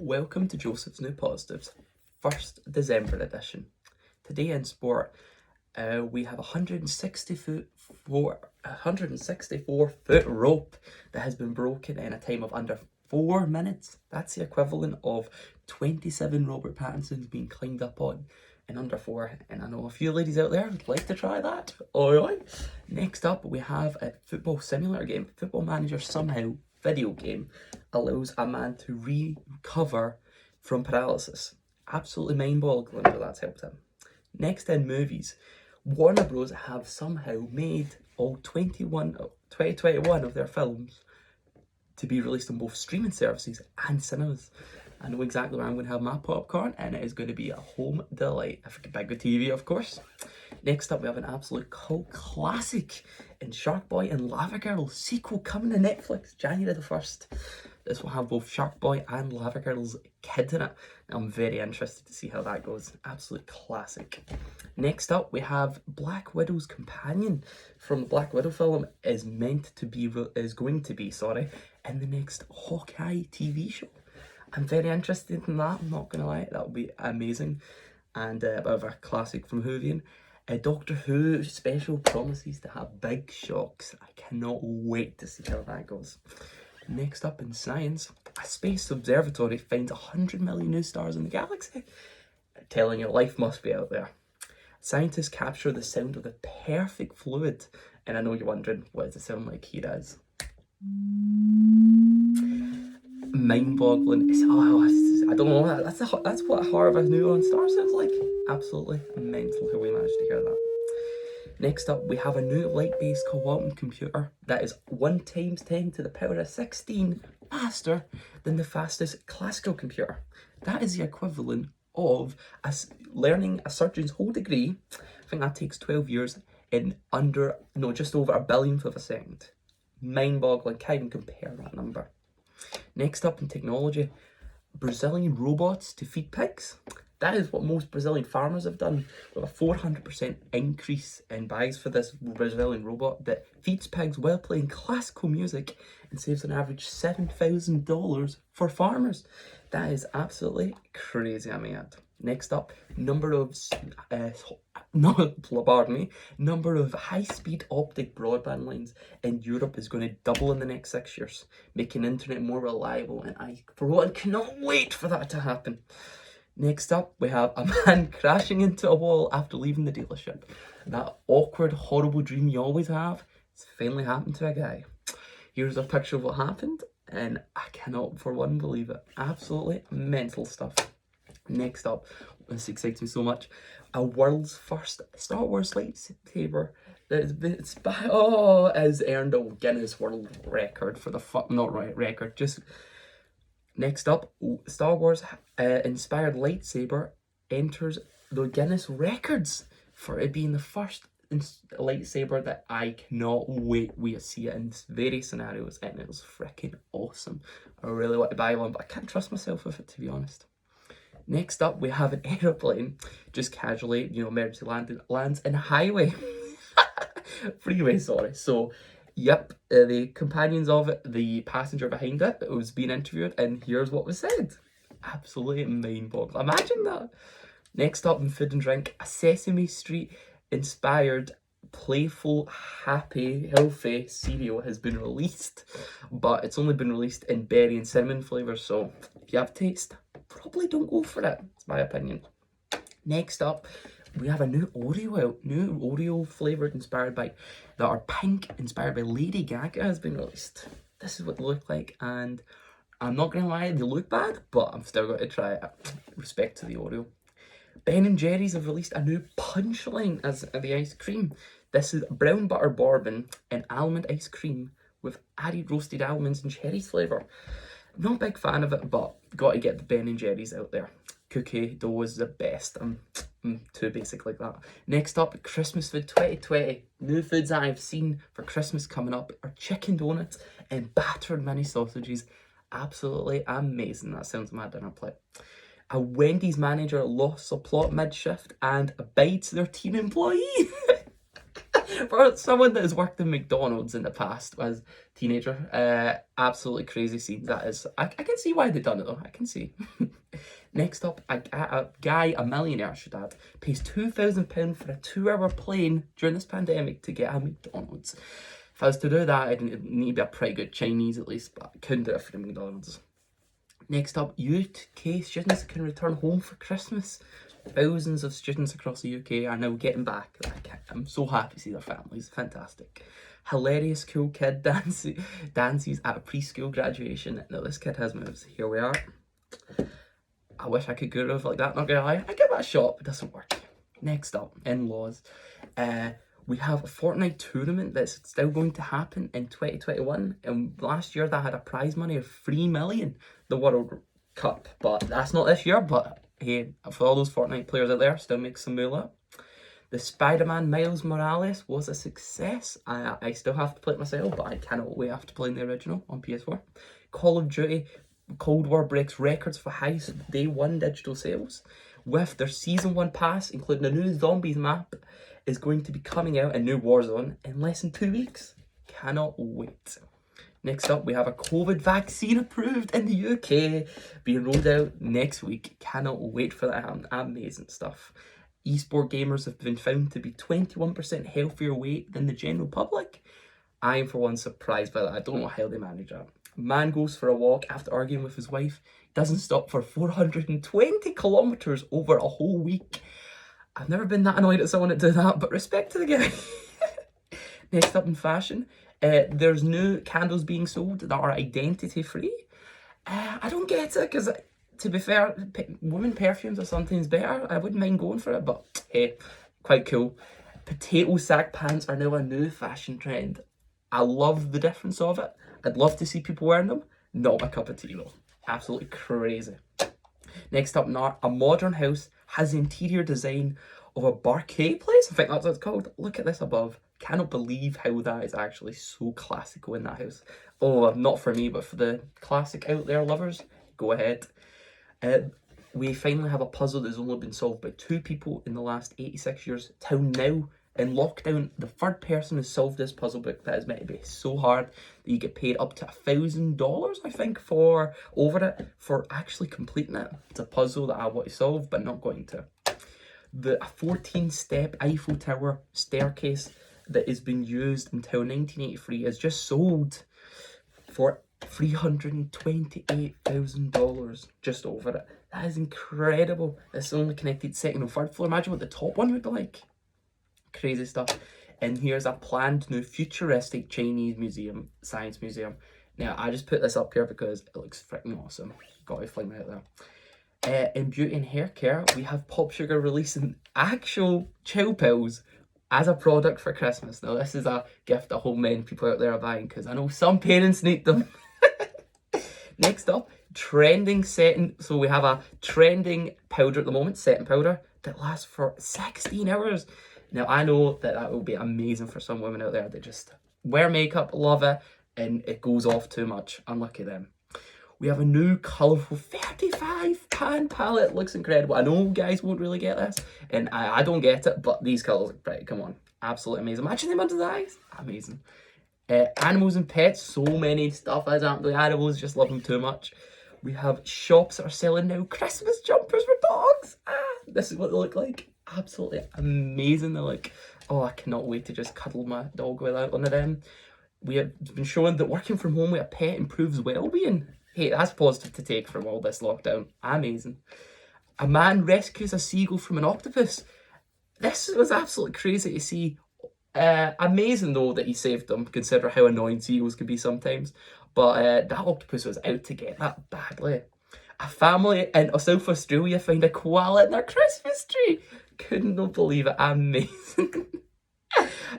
Welcome to Joseph's New Positives, 1st December edition. Today in sport, we have 164 foot rope that has been broken in a time of under 4 minutes. That's the equivalent of 27 Robert Pattinsons being climbed up on in under 4. And I know a few ladies out there would like to try that. Alright. Next up, we have a football simulator game. Football Manager somehow video game allows a man to recover from paralysis. Absolutely mind-boggling how that's helped him. Next in movies, Warner Bros. Have somehow made all 21 of their films to be released on both streaming services and cinemas. I know exactly where I'm going to have my popcorn, and it is going to be a home delight. If I can pick the TV, of course. Next up, we have an absolute cult classic in Shark Boy and Lava Girl sequel coming to Netflix January the 1st. This will have both Shark Boy and Lava Girl's kid in it. I'm very interested to see how that goes. Absolute classic. Next up, we have Black Widow's companion from the Black Widow film is going to be in the next Hawkeye TV show. I'm very interested in that, I'm not going to lie, that will be amazing. And a bit of a classic from Whovian. A Doctor Who special promises to have big shocks. I cannot wait to see how that goes. Next up in science, a space observatory finds 100 million new stars in the galaxy. Telling you, life must be out there. Scientists capture the sound of the perfect fluid. And I know you're wondering, what does it sound like? Here it is. Mind-boggling. I don't know. That's what a heart of a neutron star sounds like. Absolutely mental how we managed to hear that. Next up, we have a new light-based quantum computer that is 1 × 10⁻16 faster than the fastest classical computer. That is the equivalent of learning a surgeon's whole degree. I think that takes 12 years in just over a billionth of a second. Mind-boggling. Can't even compare that number. Next up in technology, Brazilian robots to feed pigs. That is what most Brazilian farmers have done, with a 400% increase in buys for this Brazilian robot that feeds pigs while playing classical music and saves an average $7,000 for farmers. That is absolutely crazy, I may add. Next up, number of high-speed optic broadband lines in Europe is going to double in the next 6 years, making internet more reliable, and I, for one, cannot wait for that to happen. Next up, we have a man crashing into a wall after leaving the dealership. That awkward, horrible dream you always have, it's finally happened to a guy. Here's a picture of what happened, and I cannot, for one, believe it. Absolutely mental stuff. Next up, this excites me so much, a world's first Star Wars lightsaber that has earned a Guinness World Record for the Next up, Star Wars inspired lightsaber enters the Guinness records for it being the first lightsaber that I cannot wait we see it in various scenarios, and it was freaking awesome. I really want to buy one, but I can't trust myself with it, to be honest. Next up, we have an aeroplane just casually, emergency lands in a highway. Freeway, sorry. So, yep, the companions of it, the passenger behind it, was being interviewed, and here's what was said. Absolutely mind-boggling. Imagine that. Next up in food and drink, a Sesame Street inspired playful, happy, healthy cereal has been released, but it's only been released in berry and cinnamon flavours, so if you have taste, probably don't go for it. It's my opinion. Next up, we have a new Oreo flavoured that are pink, inspired by Lady Gaga, has been released. This is what they look like, and I'm not going to lie, they look bad, but I'm still going to try it. Respect to the Oreo. Ben & Jerry's have released a new punchline as the ice cream. This is brown butter bourbon and almond ice cream with added roasted almonds and cherries flavour. Not a big fan of it, but got to get the Ben & Jerry's out there. Cookie dough is the best. I'm too basic like that. Next up, Christmas food 2020. New foods that I've seen for Christmas coming up are chicken donuts and battered mini sausages. Absolutely amazing. That sounds my dinner plate. A Wendy's manager lost a plot mid-shift and bites their teen employee. For someone that has worked in McDonald's in the past as a teenager, absolutely crazy scenes. That is, I can see why they done it though. I can see. Next up, a guy, a millionaire, I should add, pays £2,000 for a 2-hour plane during this pandemic to get a McDonald's. If I was to do that, I'd need to be a pretty good Chinese at least, but I couldn't do it for the McDonald's. Next up, UK students can return home for Christmas. Thousands of students across the UK are now getting back. I'm so happy to see their families. Fantastic. Hilarious cool kid dances at a preschool graduation. Now this kid has moves. Here we are. I wish I could groove like that, not gonna lie. I give that a shot, but it doesn't work. Next up, in-laws. We have a Fortnite tournament that's still going to happen in 2021. And last year that had a prize money of 3 million, the World Cup. But that's not this year, but hey, for all those Fortnite players out there, still make some moolah. The Spider-Man Miles Morales was a success. I still have to play it myself, but I cannot wait after playing the original on PS4. Call of Duty Cold War breaks records for highest day 1 digital sales. With their Season 1 pass, including a new Zombies map, is going to be coming out, a new Warzone, in less than 2 weeks. Cannot wait. Next up, we have a COVID vaccine approved in the UK, being rolled out next week. Cannot wait for that. Amazing stuff. Esport gamers have been found to be 21% healthier weight than the general public. I am for one surprised by that. I don't know how they manage that. Man goes for a walk after arguing with his wife. Doesn't stop for 420 kilometers over a whole week. I've never been that annoyed at someone that did that, but respect to the guy. Next up in fashion, there's new candles being sold that are identity free. I don't get it because, to be fair, women perfumes are sometimes better. I wouldn't mind going for it, but hey, quite cool. Potato sack pants are now a new fashion trend. I love the difference of it. I'd love to see people wearing them. Not my cup of tea though. Absolutely crazy. Next up, a modern house has the interior design of a barcade place. I think that's what it's called. Look at this above. Cannot believe how that is actually so classical in that house. Oh, not for me, but for the classic out there lovers, go ahead. We finally have a puzzle that's only been solved by 2 people in the last 86 years. Till now, in lockdown, the third person has solved this puzzle book that is meant to be so hard that you get paid up to $1,000, I think, for actually completing it. It's a puzzle that I want to solve, but not going to. The 14-step Eiffel Tower staircase that has been used until 1983 is just sold for $328,000, just over it. That is incredible. It's only connected second and third floor. Imagine what the top one would be like. Crazy stuff. And here's a planned new futuristic Chinese museum, science museum. Now, I just put this up here because it looks freaking awesome. Got to fling that out there. In beauty and hair care, we have Pop Sugar releasing actual chill pills as a product for Christmas. Now, this is a gift that whole many people out there are buying because I know some parents need them. Next up, trending setting. So we have a trending powder at the moment, setting powder, that lasts for 16 hours. Now, I know that will be amazing for some women out there that just wear makeup, love it, and it goes off too much. Unlucky them. We have a new colourful 35 pan palette. Looks incredible. I know guys won't really get this, and I don't get it, but these colours are pretty. Come on. Absolutely amazing. Imagine them under the eyes. Amazing. Animals and pets. So many stuff as happening with animals. Just love them too much. We have shops that are selling now Christmas jumpers for dogs. This is what they look like. Absolutely amazing. They're like, oh, I cannot wait to just cuddle my dog without one of them. We have been shown that working from home with a pet improves well-being. Hey, that's positive to take from all this lockdown. Amazing. A man rescues a seagull from an octopus. This was absolutely crazy to see. Amazing though that he saved them, consider how annoying seagulls can be sometimes. But that octopus was out to get that badly. A family in South Australia found a koala in their Christmas tree. Couldn't believe it. Amazing.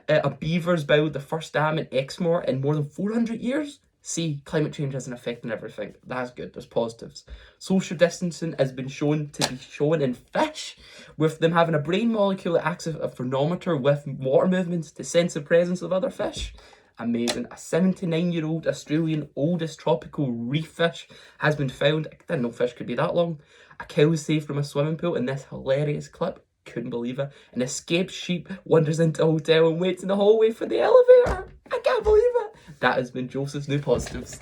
A beaver's built the first dam in Exmoor in more than 400 years. See, climate change has an effect on everything. That's good. There's positives. Social distancing has been shown to be shown in fish, with them having a brain molecule that acts as a phonometer with water movements to sense the presence of other fish. Amazing. A 79-year-old Australian oldest tropical reef fish has been found. I didn't know fish could be that long. A cow was saved from a swimming pool in this hilarious clip. Couldn't believe it. An escaped sheep wanders into a hotel and waits in the hallway for the elevator. I can't believe it. That has been Joseph's New Positives.